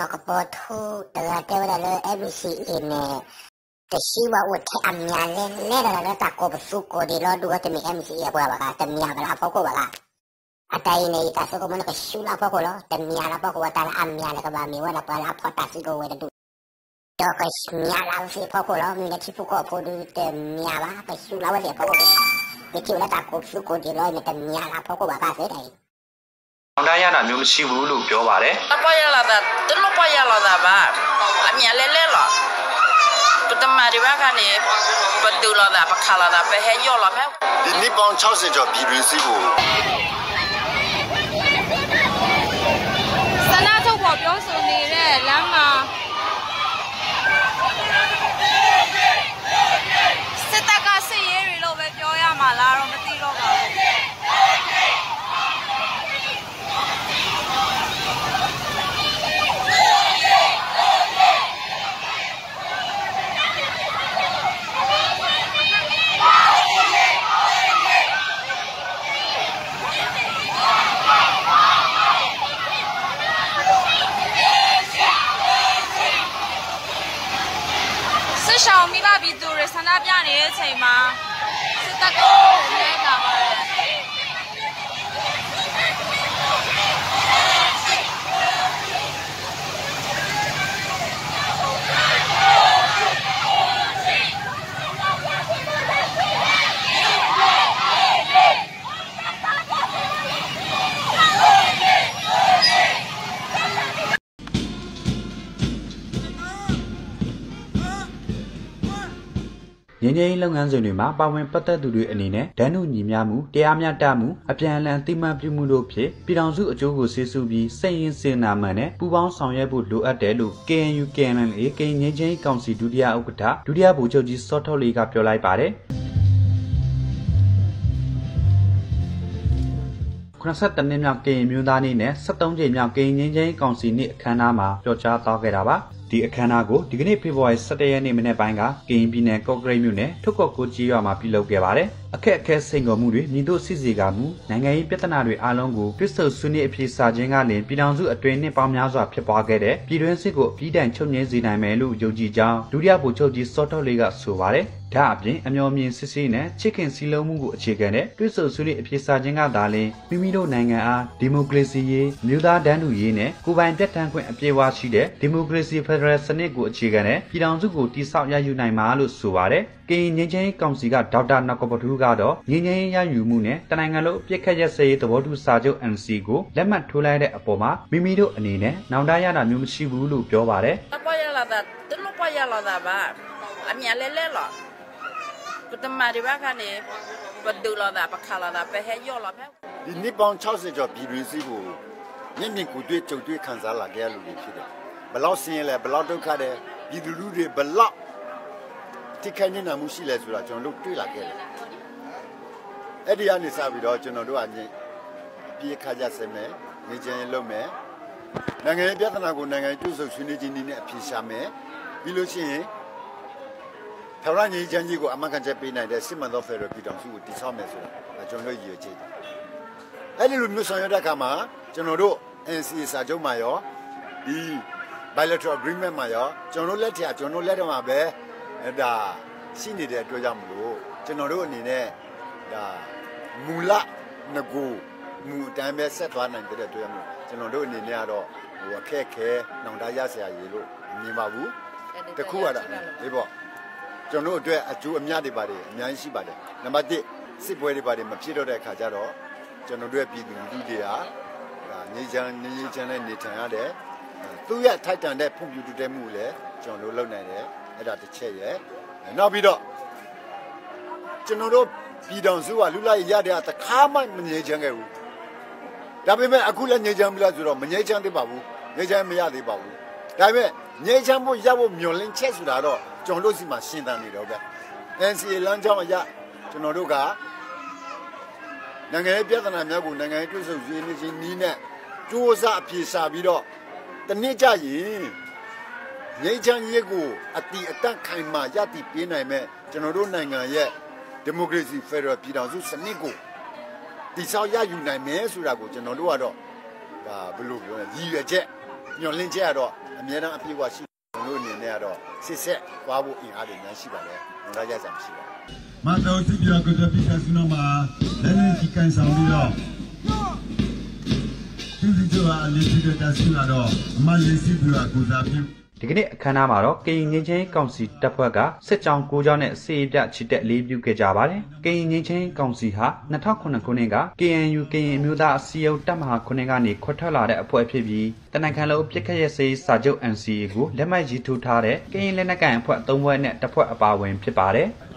no kapotu daga tewa le ABC ine te shiwa utte amnya le la ta ko suko di lo duga te mi MC ya bwa ba ta mi ba poko ba ata ine ita so ko mo ka shula poko lo te mi ala poko ta amnya le ka ba mi wala pa la pota si go we do ka mi ala si poko lo mi le chi poko po du te mi ala ka shula wa le poko ke chi la ta ko suko di lo ni te mi ala poko ba ka se dai Andayanaမျိုးမရှိဘူးလို့ပြောပါတယ်။အပေါ်ရလာတာတလို့ပေါ်ရလာတာပါ။အမြဲလဲလော။ပထမဒီဘက်ကနေဘဒူလာတာပခါလာတာပဲဟဲ့ရောလာပဲ။ဒီနှစ်ပေါင်း60ကျော်ပြည်တွင်းစီးကိုဆန္ဒထုတ်ဖော်ပြောဆိုနေတဲ့လမ်းမှာစစ်တပ်ကစစ်ရေးတွေလို့ပဲပြောရမှာလားတော့မသိတော့ပါဘူးရှောင်းမိဘပြည်သူတွေဆန္ဒပြနေတဲ့အချိန်မှာစစ်တပ်ကလည်းလာပါတယ်ငင်းငင်းလုပ်ငန်းစဉ်တွေမှာပါဝင်ပတ်သက်သူတွေအနေနဲ့ဒဏ်နှုညီများမှုတရားမျှတမှုအပြန်အလှန်သိမှတ်ပြုမှုတို့ဖြင့်ပြည်ထောင်စုအကျိုးကိုဆေးဆူပြီးစိတ်ရင်းစေနာမှန်နဲ့ပူးပေါင်းဆောင်ရွက်ဖို့လိုအပ်တယ်လို့ KNU KNLA ကရင်ငင်းချင်းကောင်စီဒုတိယဥက္ကဋ္ဌဒုတိယဗိုလ်ချုပ်ကြီးစောထုတ်လေးကပြောလိုက်ပါတယ်82နှစ်မြောက်ကရင်မျိုးသားနေ့နဲ့73ကြိမ်မြောက်ကရင်ငင်းချင်းကောင်စီနေ့အခမ်းအနားမှာပြောကြားသွားခဲ့တာပါဒီအခမ်းအနားကိုဒီကနေ့ဖေဖော်ဝါရီ17ရက်နေ့မနေ့ပိုင်းကကရင်ပြည်နယ်ကော့ကရိတ်မြို့နယ်ထုတ်ကော့ကိုကြီးရွာမှာပြုလုပ်ခဲ့ပါတယ်။အခက်အခဲစိန်ခေါ်မှုတွေမြင့်တို့စစ်စီကမှုနိုင်ငံရေးပြဿနာတွေအားလုံးကိုတွစ်ဆုပ်ဆွေးနွေးအပြေစာခြင်းကလည်းပြည်ထောင်စုအတွင်းနှစ်ပေါင်းများစွာဖြစ်ပွားခဲ့တဲ့ပြည်တွင်းစစ်ကိုအပြီးတိုင်ချုပ်ငြိမ်းစေနိုင်မယ်လို့ယုံကြည်ကြောင်းဒုတိယဗိုလ်ချုပ်ကြီးစောထုတ်လေးကဆိုပါတယ်။ဒါအပြင်အမျှော်မြင်စစ်စစ်နဲ့ချစ်ခင်စီလုံးမှုကိုအခြေခံတဲ့တွစ်ဆုပ်ဆွေးနွေးအပြေစာခြင်းကသာလျှင်မိမိတို့နိုင်ငံအားဒီမိုကရေစီရေးမြို့သားတန်းတူရေးနဲ့ကိုယ်ပိုင်ပြဋ္ဌာန်းခွင့်အပြည့်အဝရှိတဲ့ဒီမိုကရေစီဖက်ဒရယ်စနစ်ကိုအခြေခံတဲ့ပြည်ထောင်စုကိုတည်ဆောက်ရယူနိုင်မှာလို့ဆိုပါတယ်။ကရင်ငင်းချင်းကောင်စီကဒေါက်တာနကပထူးကတော့ငင်းချင်းရယူမှုနဲ့တနိုင်ငံလုံးပြစ်ခတ်ရက်စဲရေးသဘောတူစာချုပ် NC ကိုလက်မှတ်ထိုးလိုက်တဲ့အပေါ်မှာမိမိတို့အနေနဲ့နောင်တရတာမျိုးမရှိဘူးလို့ပြောပါတယ်။အပေါ်ရလာတာတလို့ပေါ်ရလာတာပါ။အမြဲလဲလော။ပထမဒီဘက်ကနေဘဒူလာတာပခါလာတာပဲဟဲ့ရောလာပဲဒီနှစ်ပေါင်း60ကျော်ပြည်တွင်းစီးကိုမျက်မြင်ကိုတွေ့ကြုံတွေ့ခံစားလာခဲ့ရလို့ဖြစ်တယ်ဘလောက်ဆင်းရဲလဲဘလောက်ဒုက္ခတဲ့ပြည်သူလူတွေဘလောက်တိခိုင်နေတာမှုရှိလဲဆိုတာကျွန်တော်တို့တွေ့လာခဲ့တယ်အဲ့ဒီကနေစပြီးတော့ကျွန်တော်တို့အပြေးခါကြစမယ်နေချင်လုပ်မယ်နိုင်ငံရေးပြဿနာကိုနိုင်ငံရေးပြုစုဆွေးနွေးခြင်းနည်းနဲ့အဖြေရှာမယ်ပြီးလို့ရှိရင်ထောင်ရညီချမ်းကြီးကိုအမှန်ကန်ချက်ပေးနိုင်တဲ့စစ်မှန်သောဖက်ဒရယ်ပြည်ထောင်စုကိုတည်ဆောက်မယ်ဆိုတာကျွန်တော်တို့ရည်ရွယ်ချက်အဲ့ဒီလိုမျိုးဆောင်ရွက်တဲ့အခါမှာကျွန်တော်တို့ NCA စာချုပ်မှာရောဒီ bilateral agreement မှာရောကျွန်တော်တို့လက်ထက်ကျွန်တော်တို့လက်ထက်မှာပဲဒါရှိနေတဲ့အတွက်ကြောင့်မလို့ကျွန်တော်တို့အနေနဲ့ဒါမူလငကူမူအတိုင်းပဲဆက်သွားနိုင်တဲ့အတွက်ကြောင့်ကျွန်တော်တို့အနေနဲ့ကတော့ဟိုအခက်ခဲနောင်တရဆရာကြီးလို့မြင်ပါဘူးတခုကတော့ဒီပေါ့ကျွန်တော်တို့အတွက်အကျိုးအများတွေပါတယ်အများကြီးရှိပါတယ်နံပါတ်1စစ်ပွဲတွေပါတယ်မဖြစ်တော့တဲ့အခါကျတော့ကျွန်တော်တို့ရဲ့ပြည်သူလူထုတွေဟာနေချမ်းနဲ့နေထိုင်ရတယ်သူ့ရဲ့ထိုက်တန်တဲ့ဖွံ့ဖြိုးတိုးတက်မှုလည်းကျွန်တော်တို့လုပ်နိုင်တယ်အဲ့ဒါတစ်ချက်ရဲ့နောက်ပြီးတော့ကျွန်တော်တို့ပြည်တော်စုကလူလိုက်ရတဲ့တခါမှမငြိမ်းချမ်းခဲ့ဘူးဒါပေမဲ့အခုလည်းငြိမ်းချမ်းပြီလားဆိုတော့မငြိမ်းချမ်းသေးပါဘူးငြိမ်းချမ်းမရသေးပါဘူးဒါပေမဲ့ငြိမ်းချမ်းဖို့ရဖို့မျှော်လင့်ချက်ဆိုတာတော့ကျွန်တော်တို့စီမှာရှင်းတန်နေတော့ဗျ NCA လမ်းကြောင်းအရကျွန်တော်တို့ကနိုင်ငံရေးပြဿနာများကိုနိုင်ငံရေးတွဲဆုံဆွေးနွေးခြင်းနည်းနဲ့စူးစမ်းအပြေရှာပြီးတော့တနည်းကြရင်ငြိမ်းချမ်းရေးကိုအတိအတန့်ခိုင်မာရည်တည်ပေးနိုင်မဲ့ကျွန်တော်တို့နိုင်ငံရဲ့ဒီမိုကရေစီဖက်ဒရယ်ပြည်ထောင်စုစနစ်ကိုတည်ဆောက်ရယူနိုင်မယ်ဆိုတာကိုကျွန်တော်တို့ကတော့ဒါဘယ်လိုပြောလဲရည်ရွယ်ချက် ညွန်လင်းချက်ကတော့အများအားအပြည့်အဝရှိလို့အနေနဲ့ကတော့စစ်ဆက်သွားဖို့အင်အားတွေများရှိပါတယ်။ဝန်ထမ်းရစားမရှိပါဘူး။ မတော်စီပြောကတပိကစနမှာလည်းလည်းဒီကန်ဆောင်ပြီးတော့ဒီလိုအလေးပြတဲ့တဆင်လာတော့အမလေးစီပြောကူစားပြု ဒီကနေ့အခမ်းအနားမှာတော့ကရင်ငင်းချင်းကောင်စီတပ်ဖွဲ့ကစစ်ကြောင်း9ကြောင်းနဲ့စေပြချစ်တက်လေးပြုခဲ့ကြပါတယ်။ကရင်ငင်းချင်းကောင်စီဟာ2009ခုနှစ်က KNU ကရင်အမျိုးသားအစည်းအရုံးတပ်မဟာ9ကနေခွတ်ထွက်လာတဲ့အဖွဲ့ဖြစ်ပြီးတနင်္ဂနွေလုံးပြစ်ခတ်ရဲစေးစာချုပ် NCA ကိုလက်မှတ်ရေးထိုးထားတဲ့ကရင်လက်နက်ကိုင်အဖွဲ့3ဖွဲ့နဲ့တပ်ဖွဲ့အပါအဝင်ဖြစ်ပါတယ်။